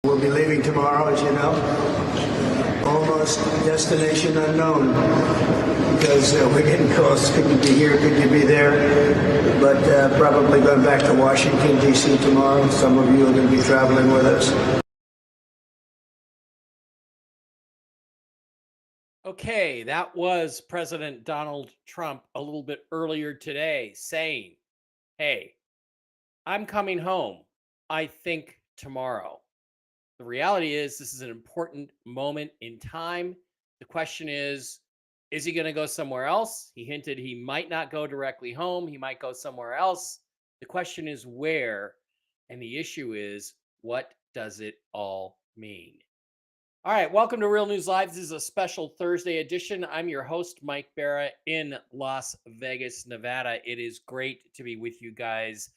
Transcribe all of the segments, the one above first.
We'll be leaving tomorrow, as you know. Almost destination unknown, because we're getting calls. Could you be here? Could you be there? But probably going back to Washington, D.C. tomorrow. Some of you are going to be traveling with us. Okay, that was President Donald Trump a little bit earlier today saying, hey, I'm coming home, I think, tomorrow. The reality is, this is an important moment in time. The question is he going to go somewhere else? He hinted he might not go directly home. He might go somewhere else. The question is where, and the issue is, what does it all mean? All right, welcome to Real News Live. This is a special Thursday edition. I'm your host, Mike Barra, in Las Vegas, Nevada. It is great to be with you guys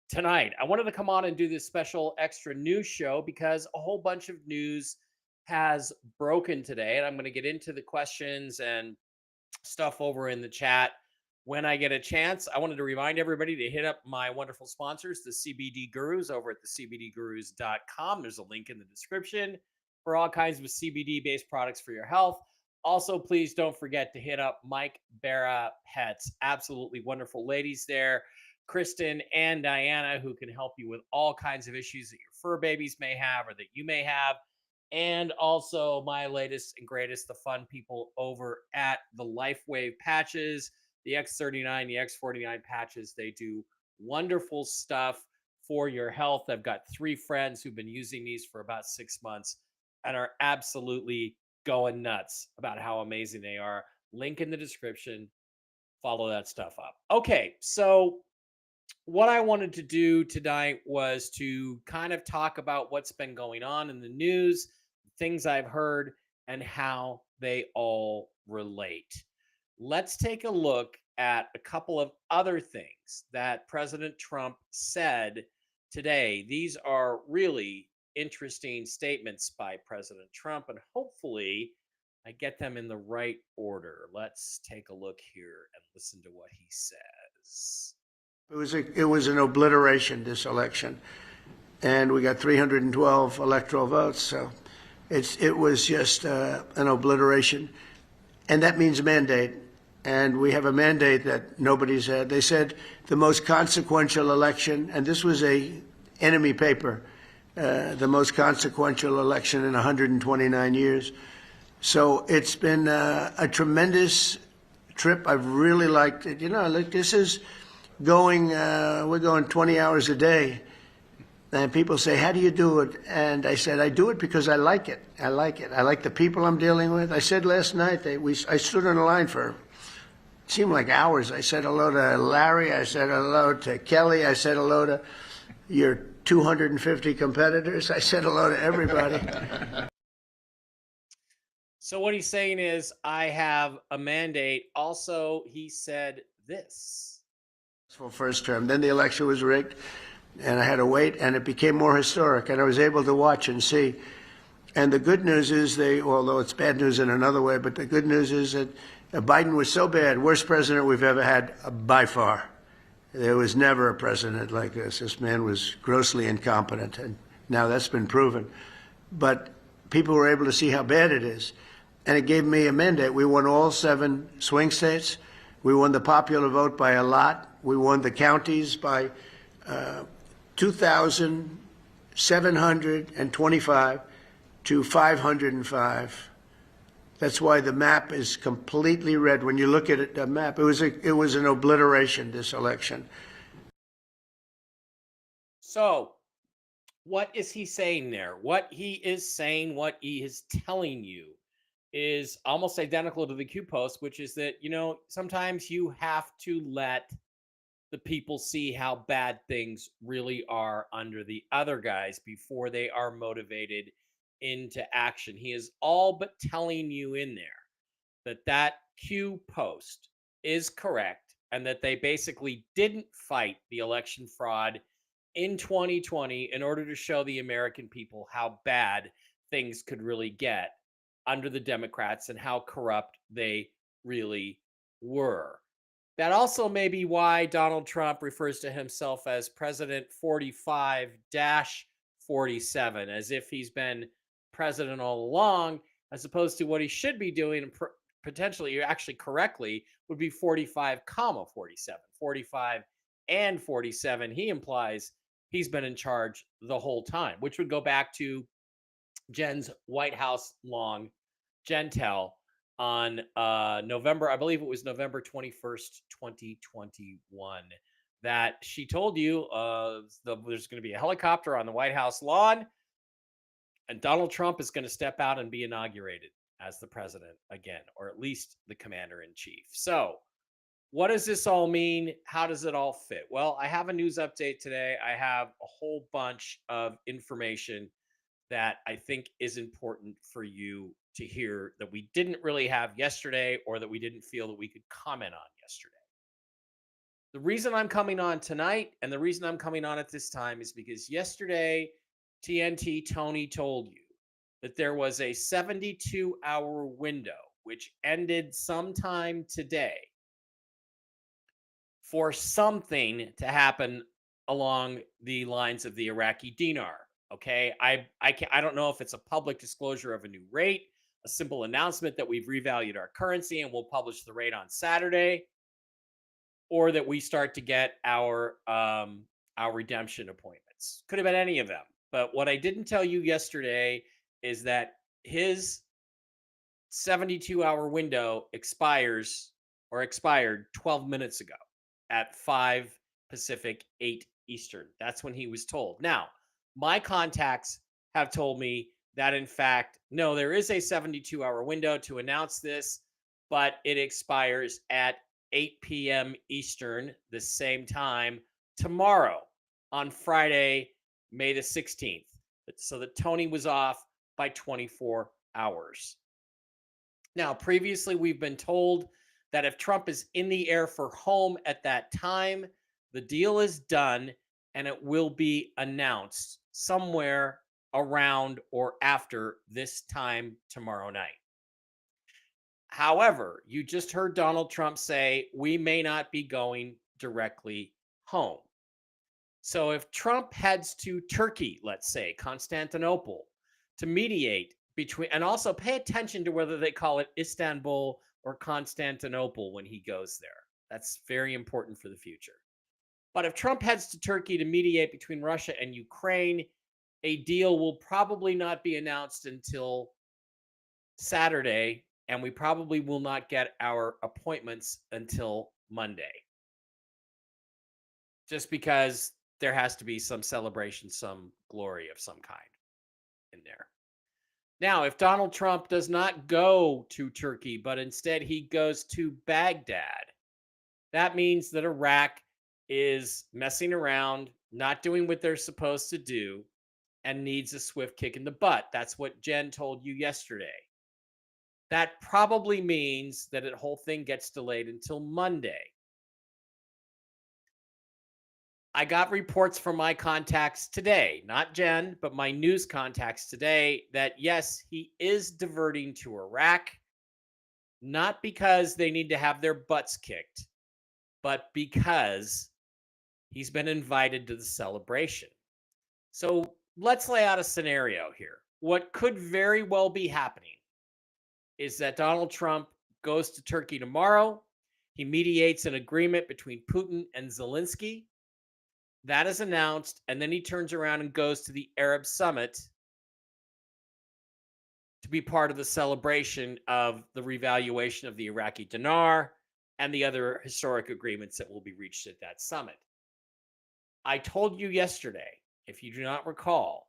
tonight. I wanted to come on and do this special extra news show because a whole bunch of news has broken today, and I'm going to get into the questions and stuff over in the chat when I get a chance. I wanted to remind everybody to hit up my wonderful sponsors, the CBD Gurus, over at thecbdgurus.com. There's a link in the description for all kinds of CBD-based products for your health. Also, please don't forget to hit up Mike Barra Pets. Absolutely wonderful ladies there, Kristen and Diana, who can help you with all kinds of issues that your fur babies may have or that you may have. And also my latest and greatest, the fun people over at the LifeWave patches, the X39, the X49 patches. They do wonderful stuff for your health. I've got 3 friends who've been using these for about 6 months and are absolutely going nuts about how amazing they are. Link in the description. Follow that stuff up. Okay, so what I wanted to do tonight was to kind of talk about what's been going on in the news, things I've heard, and how they all relate. Let's take a look at a couple of other things that President Trump said today. These are really interesting statements by President Trump, and hopefully I get them in the right order. Let's take a look here and listen to what he says. It was an obliteration, this election, and we got 312 electoral votes. So it was just an obliteration, and that means mandate. And we have a mandate that nobody's had. They said the most consequential election, and this was a enemy paper, the most consequential election in 129 years. So it's been a tremendous trip. I've really liked it. You know, like this is going, we're going 20 hours a day. And people say, how do you do it? And I said, I do it because I like it. I like it. I like the people I'm dealing with. I said last night, I stood in a line for, it seemed like hours. I said hello to Larry. I said hello to Kelly. I said hello to your 250 competitors. I said hello to everybody. So what he's saying is, I have a mandate. Also, he said this. For first term. Then the election was rigged, and I had to wait, and it became more historic, and I was able to watch and see. And the good news is although it's bad news in another way, but the good news is that Biden was so bad, worst president we've ever had by far. There was never a president like this. This man was grossly incompetent, and now that's been proven. But people were able to see how bad it is, and it gave me a mandate. We won all 7 swing states. We won the popular vote by a lot. We won the counties by 2,725 to 505. That's why the map is completely red. When you look at it, the map, it was an obliteration, this election. So what is he saying there? What he is saying, what he is telling you is almost identical to the Q post, which is that, you know, sometimes you have to let the people see how bad things really are under the other guys before they are motivated into action. He is all but telling you in there that that Q post is correct and that they basically didn't fight the election fraud in 2020 in order to show the American people how bad things could really get under the Democrats and how corrupt they really were. That also may be why Donald Trump refers to himself as President 45 47, as if he's been president all along, as opposed to what he should be doing, and potentially, actually correctly, would be 45, 47. 45 and 47, he implies he's been in charge the whole time, which would go back to Jen's White House long Gentel on November, I believe it was November 21st, 2021, that she told you there's going to be a helicopter on the White House lawn and Donald Trump is going to step out and be inaugurated as the president again, or at least the commander in chief. So, what does this all mean? How does it all fit? Well, I have a news update today. I have a whole bunch of information that I think is important for you to hear that we didn't really have yesterday or that we didn't feel that we could comment on yesterday. The reason I'm coming on tonight and the reason I'm coming on at this time is because yesterday TNT Tony told you that there was a 72-hour window which ended sometime today for something to happen along the lines of the Iraqi dinar. Okay, I don't know if it's a public disclosure of a new rate, a simple announcement that we've revalued our currency and we'll publish the rate on Saturday, or that we start to get our redemption appointments. Could have been any of them. But what I didn't tell you yesterday is that his 72-hour window expired 12 minutes ago at 5 Pacific, 8 Eastern. That's when he was told. Now, my contacts have told me that, in fact, no, there is a 72-hour window to announce this, but it expires at 8 p.m. Eastern, the same time tomorrow on Friday, May the 16th. So that Tony was off by 24 hours. Now, previously, we've been told that if Trump is in the air for home at that time, the deal is done and it will be announced somewhere around or after this time tomorrow night. However, you just heard Donald Trump say we may not be going directly home. So if Trump heads to Turkey, let's say Constantinople, to mediate between, and also pay attention to whether they call it Istanbul or Constantinople when he goes there. That's very important for the future. But if Trump heads to Turkey to mediate between Russia and Ukraine, a deal will probably not be announced until Saturday, and we probably will not get our appointments until Monday. Just because there has to be some celebration, some glory of some kind in there. Now, if Donald Trump does not go to Turkey, but instead he goes to Baghdad, that means that Iraq is messing around, not doing what they're supposed to do, and needs a swift kick in the butt. That's what Jen told you yesterday. That probably means that the whole thing gets delayed until Monday. I got reports from my contacts today, not Jen, but my news contacts today, that yes, he is diverting to Iraq, not because they need to have their butts kicked, but because he's been invited to the celebration. So let's lay out a scenario here. What could very well be happening is that Donald Trump goes to Turkey tomorrow. He mediates an agreement between Putin and Zelensky. That is announced, and then he turns around and goes to the Arab Summit to be part of the celebration of the revaluation of the Iraqi dinar and the other historic agreements that will be reached at that summit. I told you yesterday, if you do not recall,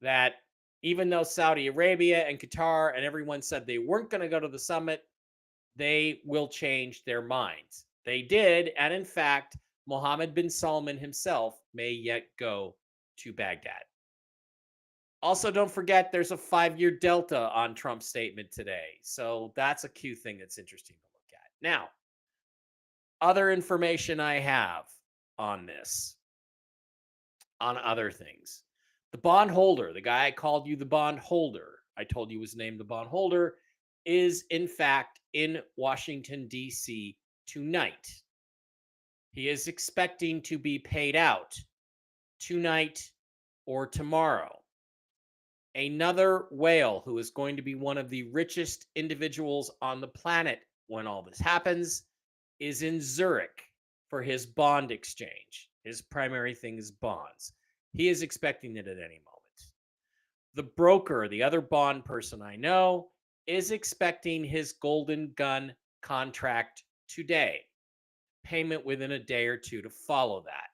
that even though Saudi Arabia and Qatar and everyone said they weren't going to go to the summit, they will change their minds. They did, and in fact, Mohammed bin Salman himself may yet go to Baghdad. Also, don't forget there's a 5-year delta on Trump's statement today. So that's a Q thing that's interesting to look at. Now, other information I have on this, on other things. The bondholder, the guy I called you the bondholder, I told you was named the bondholder, is in fact in Washington, D.C. tonight. He is expecting to be paid out tonight or tomorrow. Another whale who is going to be one of the richest individuals on the planet when all this happens is in Zurich for his bond exchange. His primary thing is bonds. He is expecting it at any moment. The broker, the other bond person I know, is expecting his golden gun contract today. Payment within a day or two to follow that.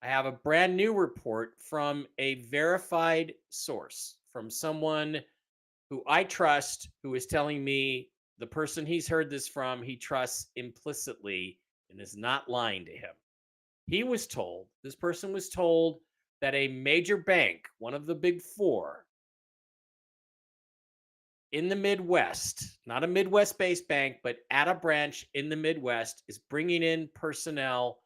I have a brand new report from a verified source, from someone who I trust, who is telling me the person he's heard this from, he trusts implicitly and is not lying to him. This person was told that a major bank, one of the big four in the Midwest, not a Midwest based bank, but at a branch in the Midwest, is bringing in personnel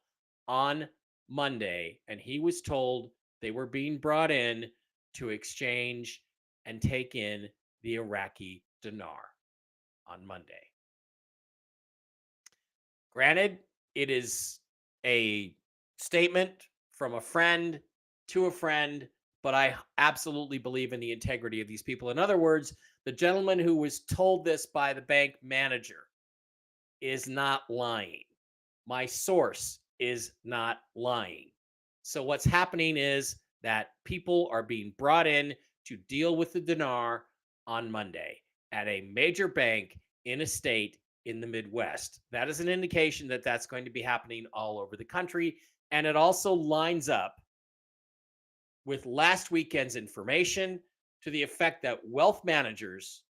on Monday. And he was told they were being brought in to exchange and take in the Iraqi dinar on Monday. Granted, it is a statement from a friend to a friend, but I absolutely believe in the integrity of these people. In other words, the gentleman who was told this by the bank manager is not lying. My source is not lying. So what's happening is that people are being brought in to deal with the dinar on Monday at a major bank in a state in the Midwest. That is an indication that that's going to be happening all over the country. And it also lines up with last weekend's information to the effect that wealth managers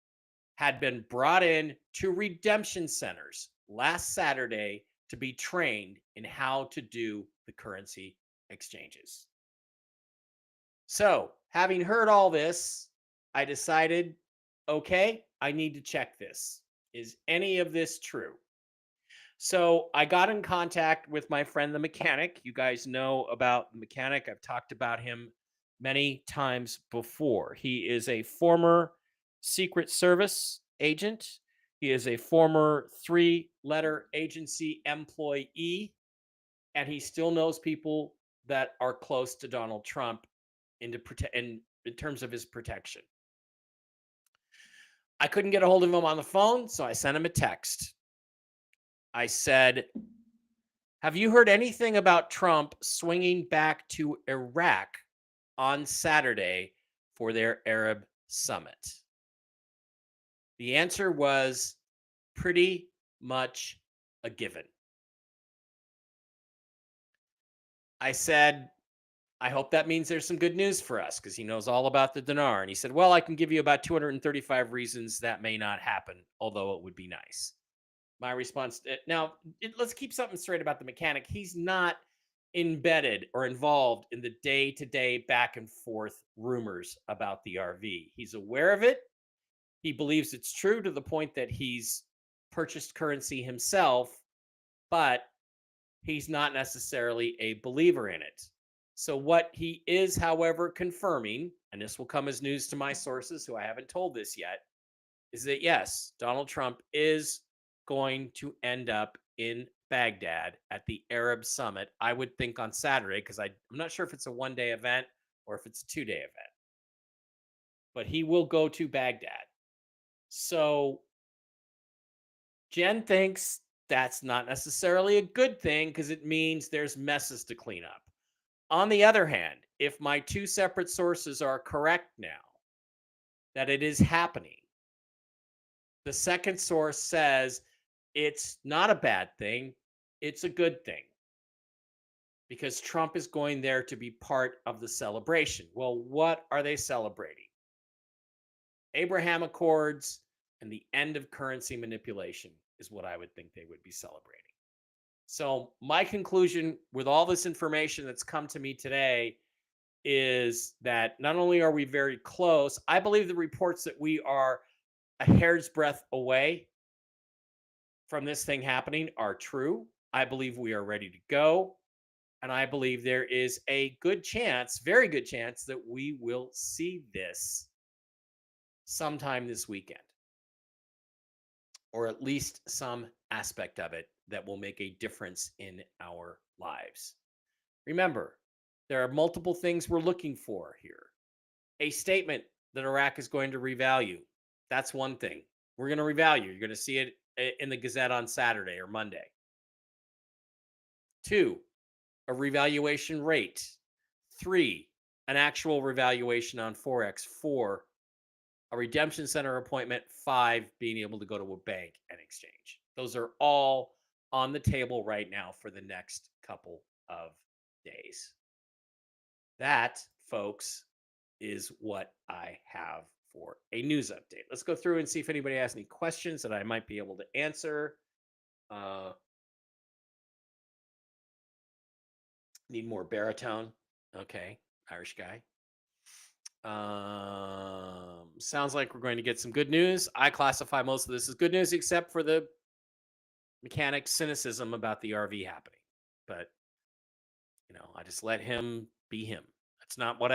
had been brought in to redemption centers last Saturday to be trained in how to do the currency exchanges. So, having heard all this, I decided, okay, I need to check this. Is any of this true? So, I got in contact with my friend, the mechanic. You guys know about the mechanic. I've talked about him many times before. He is a former Secret Service agent. He is a former 3-letter agency employee, and he still knows people that are close to Donald Trump in terms of his protection. I couldn't get a hold of him on the phone, so I sent him a text. I said, have you heard anything about Trump swinging back to Iraq on Saturday for their Arab summit? The answer was pretty much a given. I said, I hope that means there's some good news for us, because he knows all about the dinar. And he said, well, I can give you about 235 reasons that may not happen, although it would be nice. My response, let's keep something straight about the mechanic. He's not embedded or involved in the day-to-day back and forth rumors about the RV. He's aware of it. He believes it's true to the point that he's purchased currency himself, but he's not necessarily a believer in it. So what he is, however, confirming, and this will come as news to my sources who I haven't told this yet, is that yes, Donald Trump is going to end up in Baghdad at the Arab Summit, I would think on Saturday, because I'm not sure if it's a one-day event or if it's a 2-day event. But he will go to Baghdad. So Jen thinks that's not necessarily a good thing because it means there's messes to clean up. On the other hand, if my two separate sources are correct now, that it is happening, the second source says it's not a bad thing, it's a good thing. Because Trump is going there to be part of the celebration. Well, what are they celebrating? Abraham Accords and the end of currency manipulation is what I would think they would be celebrating. So my conclusion with all this information that's come to me today is that not only are we very close, I believe the reports that we are a hair's breadth away from this thing happening are true. I believe we are ready to go. And I believe there is a good chance, very good chance, that we will see this sometime this weekend, or at least some aspect of it that will make a difference in our lives. Remember, there are multiple things we're looking for here. A statement that Iraq is going to revalue. That's one thing. We're going to revalue. You're going to see it in the Gazette on Saturday or Monday. 2, a revaluation rate. 3, an actual revaluation on Forex. 4, a redemption center appointment. 5, being able to go to a bank and exchange. Those are all on the table right now for the next couple of days. That, folks, is what I have for a news update. Let's go through and see if anybody has any questions that I might be able to answer. Need more baritone. Okay, Irish guy. Sounds like we're going to get some good news. I classify most of this as good news, except for the mechanic cynicism about the RV happening. But I just let him be him. That's not what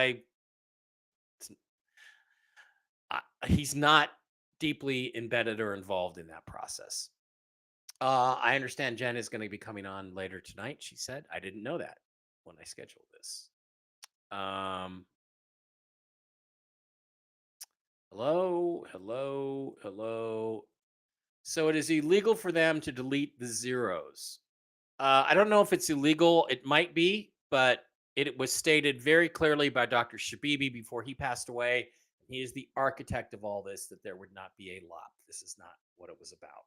he's not deeply embedded or involved in that process. I understand Jen is going to be coming on later tonight. She said I didn't know that when I scheduled this. Hello. So it is illegal for them to delete the zeros. I don't know if it's illegal. It might be, but it was stated very clearly by Dr. Shabibi before he passed away. He is the architect of all this, that there would not be a LOP. This is not what it was about.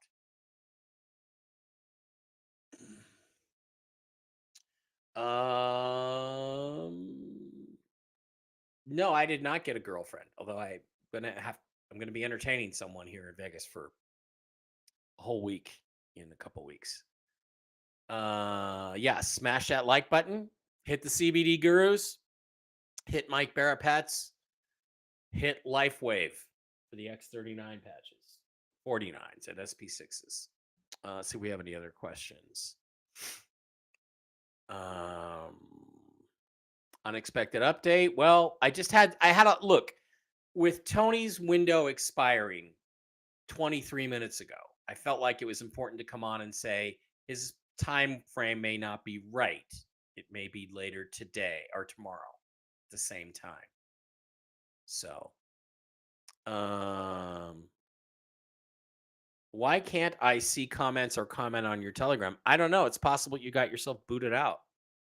No, I did not get a girlfriend, although I'm going to be entertaining someone here in Vegas for a whole week in a couple weeks. Yeah, smash that like button, hit the CBD gurus, hit Mike Barapets, hit LifeWave for the X39 patches, 49s at SP6s. See if we have any other questions. Unexpected update. Well, I had a look with Tony's window expiring 23 minutes ago. I felt like it was important to come on and say his time frame may not be right. It may be later today or tomorrow at the same time. So, why can't I see comments or comment on your Telegram? I don't know. It's possible you got yourself booted out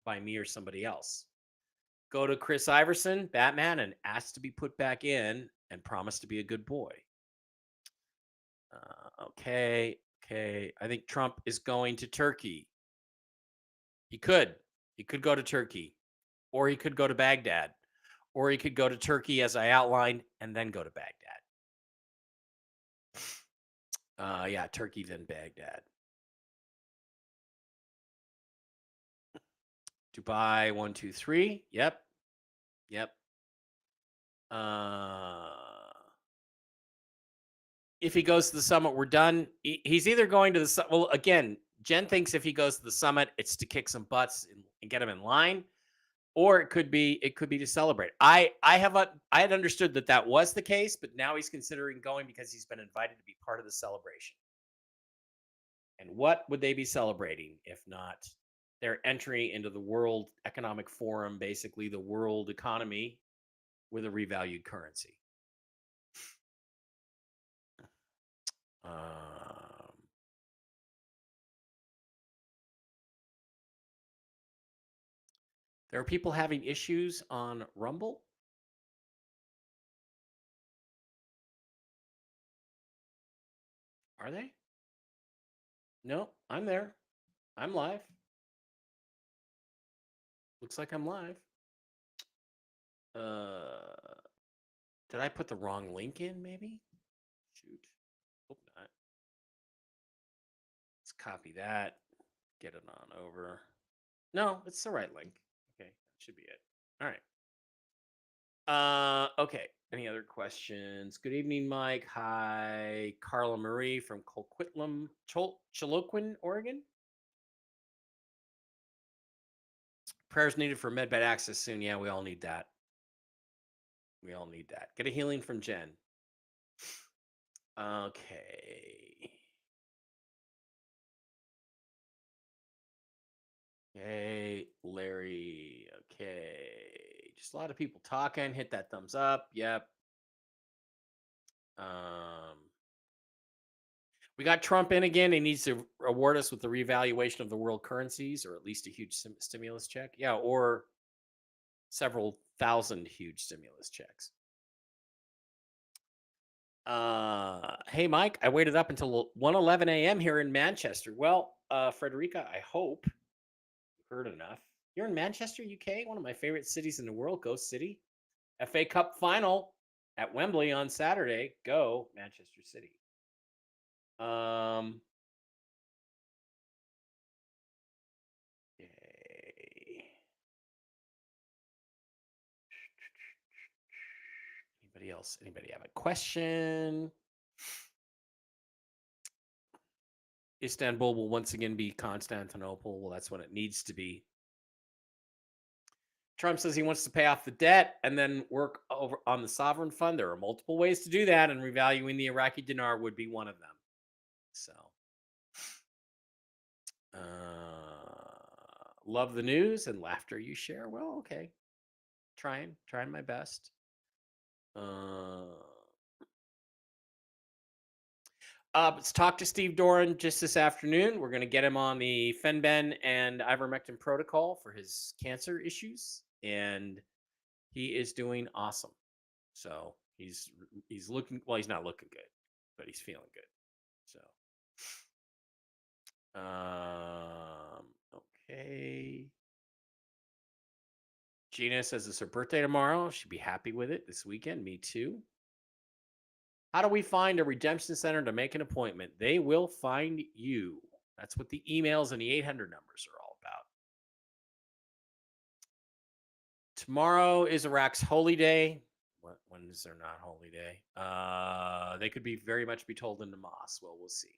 by me or somebody else. Go to Chris Iverson, Batman, and ask to be put back in and promise to be a good boy. Okay. I think Trump is going to Turkey. He could go to Turkey, or he could go to Baghdad, or he could go to Turkey as I outlined and then go to Baghdad. Yeah, Turkey then Baghdad. Dubai 1 2 3. Yep. If he goes to the summit, we're done. He's either going to the well, again, Jen thinks if he goes to the summit, it's to kick some butts and get him in line, or it could be to celebrate. I had understood that was the case, but now he's considering going because he's been invited to be part of the celebration. And what would they be celebrating if not their entry into the World Economic Forum, basically the world economy with a revalued currency? There are people having issues on Rumble. Are they? No, I'm there. I'm live. Looks like I'm live. Did I put the wrong link in, maybe? Shoot. Hope not. Let's copy that. Get it on over. No, it's the right link. Okay, that should be it. All right. Okay. Any other questions? Good evening, Mike. Hi, Carla Marie from Colquitlam, Chilcotin, Oregon. Prayers needed for medbed access soon. Yeah, we all need that. We all need that. Get a healing from Jen. Okay. Okay, Larry. Okay. Just a lot of people talking. Hit that thumbs up. Yep. We got Trump in again. He needs to reward us with the revaluation of the world currencies, or at least a huge stimulus check. Yeah, or several thousand huge stimulus checks. Hey, Mike, I waited up until 1:11 a.m. here in Manchester. Well, Frederica, I hope you heard enough. You're in Manchester, UK, one of my favorite cities in the world. Go City. FA Cup final at Wembley on Saturday. Go Manchester City. Yay. Anybody else? Anybody have a question? Istanbul will once again be Constantinople. Well, that's what it needs to be. Trump says he wants to pay off the debt and then work over on the sovereign fund. There are multiple ways to do that, and revaluing the Iraqi dinar would be one of them. So, love the news and laughter you share. Well, okay, trying my best. Let's talk to Steve Doran just this afternoon. We're going to get him on the Fenben and ivermectin protocol for his cancer issues, and he is doing awesome. So he's looking, well, he's not looking good, but he's feeling good. So, okay. Gina says it's her birthday tomorrow. She'd be happy with it this weekend. Me too. How do we find a redemption center to make an appointment? They will find you. That's what the emails and the 800 numbers are all about. Tomorrow is Iraq's holy day. When is there not holy day? They could be very much be told in the mosque. Well, we'll see.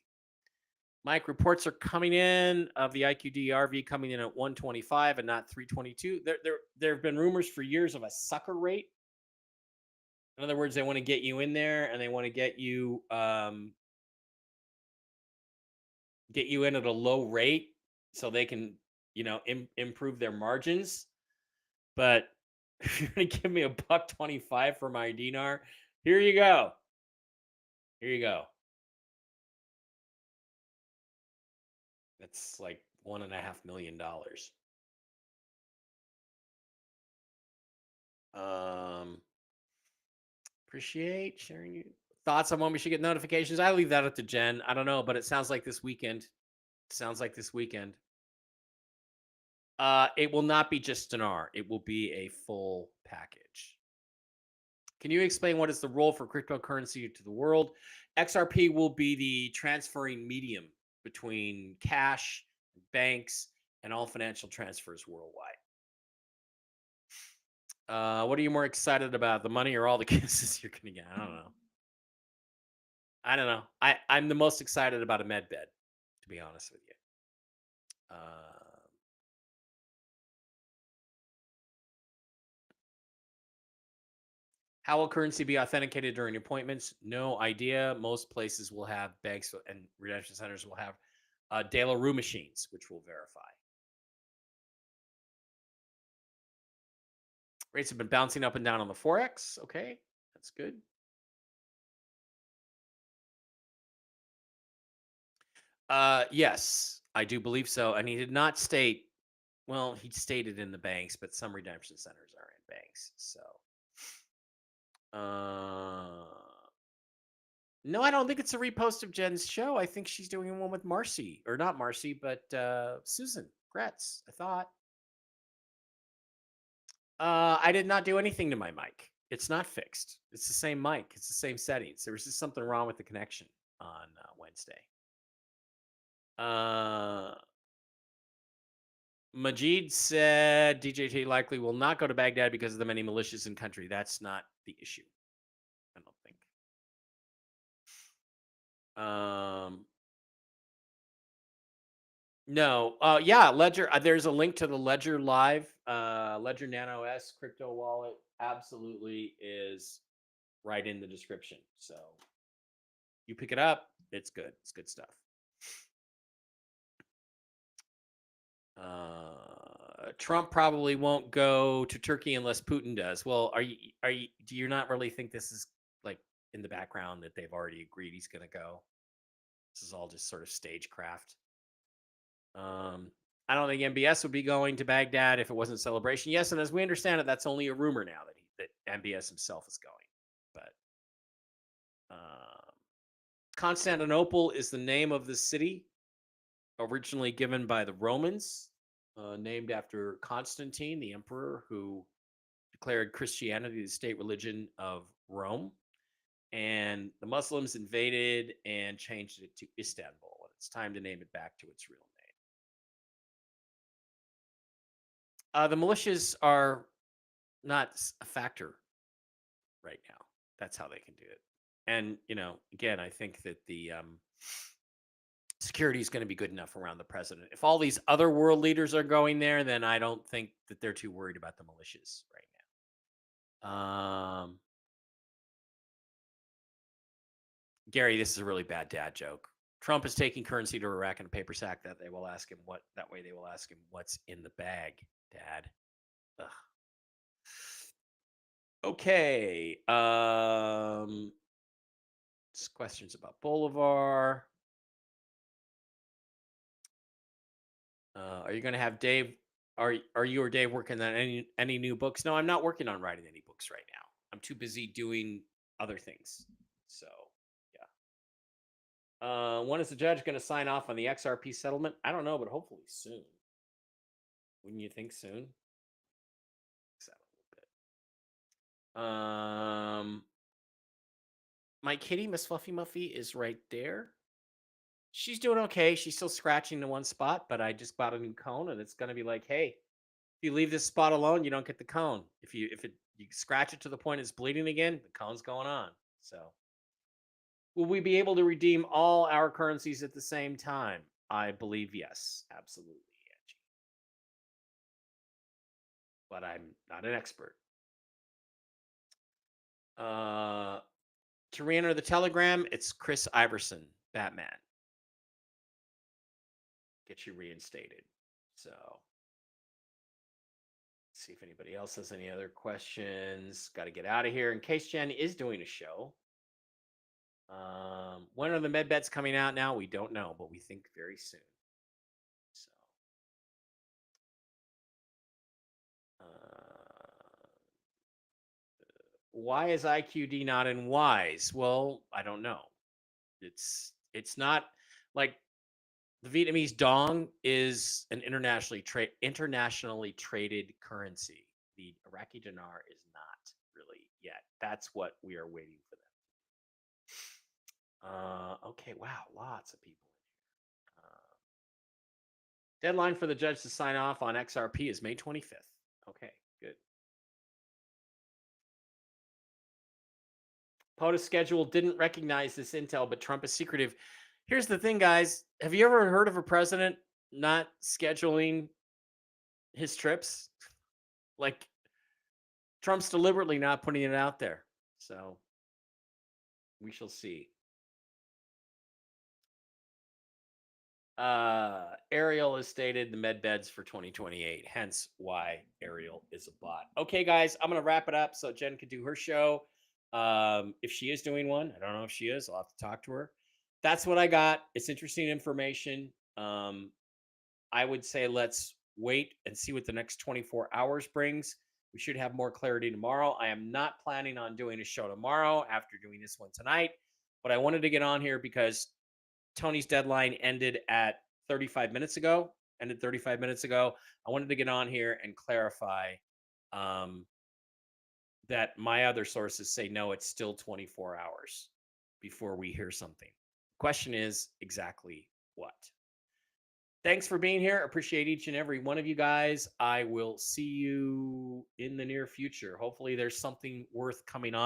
Mike, reports are coming in of the IQD RV coming in at 125 and not 322. There have been rumors for years of a sucker rate. In other words, they want to get you in there and they want to get you in at a low rate so they can, improve their margins. But if you're going to give me $1.25 for my dinar, here you go. Here you go. That's like $1.5 million. Appreciate sharing your thoughts on when we should get notifications. I leave that up to Jen. I don't know, but it sounds like this weekend. It will not be just dinar. It will be a full package. Can you explain what is the role for cryptocurrency to the world? XRP will be the transferring medium between cash, banks, and all financial transfers worldwide. What are you more excited about, the money or all the kisses you're going to get? I don't know. I'm the most excited about a med bed, to be honest with you. How will currency be authenticated during appointments? No idea. Most places will have banks and redemption centers will have De La Rue machines, which will verify. Rates have been bouncing up and down on the Forex. Okay, that's good. Yes, I do believe so. And he did not state, well, he stated in the banks, but some redemption centers are in banks. So, no, I don't think it's a repost of Jen's show. I think she's doing one with Marcy, or not Marcy, but Susan Gretz, I thought. I did not do anything to my mic. It's not fixed. It's the same mic. It's the same settings. There was just something wrong with the connection on Wednesday. Majid said DJT likely will not go to Baghdad because of the many militias in country. That's not the issue, I don't think. No. Yeah, Ledger. There's a link to the Ledger Live, Ledger Nano S crypto wallet. Absolutely is right in the description. So you pick it up. It's good. It's good stuff. Trump probably won't go to Turkey unless Putin does. Well, do you not really think this is like in the background that they've already agreed he's going to go? This is all just sort of stagecraft. I don't think MBS would be going to Baghdad if it wasn't celebration. Yes, and as we understand it, that's only a rumor now that MBS himself is going. But Constantinople is the name of the city, originally given by the Romans, named after Constantine, the emperor who declared Christianity the state religion of Rome. And the Muslims invaded and changed it to Istanbul. And it's time to name it back to its real name. The militias are not a factor right now. That's how they can do it. And, again, I think that the security is going to be good enough around the president. If all these other world leaders are going there, then I don't think that they're too worried about the militias right now. Gary, this is a really bad dad joke. Trump is taking currency to Iraq in a paper sack that they will ask him what's in the bag, Dad. Ugh. Okay. Questions about Bolivar. Are you going to have Dave? Are you or Dave working on any new books? No, I'm not working on writing any books right now. I'm too busy doing other things. So, yeah. When is the judge going to sign off on the XRP settlement? I don't know, but hopefully soon. Wouldn't you think soon? My kitty, Miss Fluffy Muffy, is right there. She's doing okay. She's still scratching in one spot, but I just bought a new cone, and it's going to be like, hey, if you leave this spot alone, you don't get the cone. If you scratch it to the point it's bleeding again, the cone's going on. So, will we be able to redeem all our currencies at the same time? I believe yes, absolutely, Angie. But I'm not an expert. To re-enter the Telegram, it's Chris Iverson, Batman. Get you reinstated. So, see if anybody else has any other questions. Got to get out of here. In case Jen is doing a show. When are the med bets coming out now? We don't know, but we think very soon. So, why is IQD not in WISE? Well, I don't know. It's not like the Vietnamese dong is an internationally traded currency. The Iraqi dinar is not really yet. That's what we are waiting for them. Okay, wow, lots of people. Deadline for the judge to sign off on XRP is May 25th. Okay, good. POTUS schedule didn't recognize this intel, but Trump is secretive. Here's the thing, guys. Have you ever heard of a president not scheduling his trips? Like, Trump's deliberately not putting it out there. So, we shall see. Ariel has stated the med beds for 2028, hence why Ariel is a bot. Okay, guys, I'm going to wrap it up so Jen can do her show. If she is doing one, I don't know if she is. I'll have to talk to her. That's what I got. It's interesting information. I would say let's wait and see what the next 24 hours brings. We should have more clarity tomorrow. I am not planning on doing a show tomorrow after doing this one tonight, but I wanted to get on here because Tony's deadline ended 35 minutes ago. I wanted to get on here and clarify that my other sources say, no, it's still 24 hours before we hear something. Question is exactly what? Thanks for being here. Appreciate each and every one of you guys. I will see you in the near future. Hopefully, there's something worth coming on.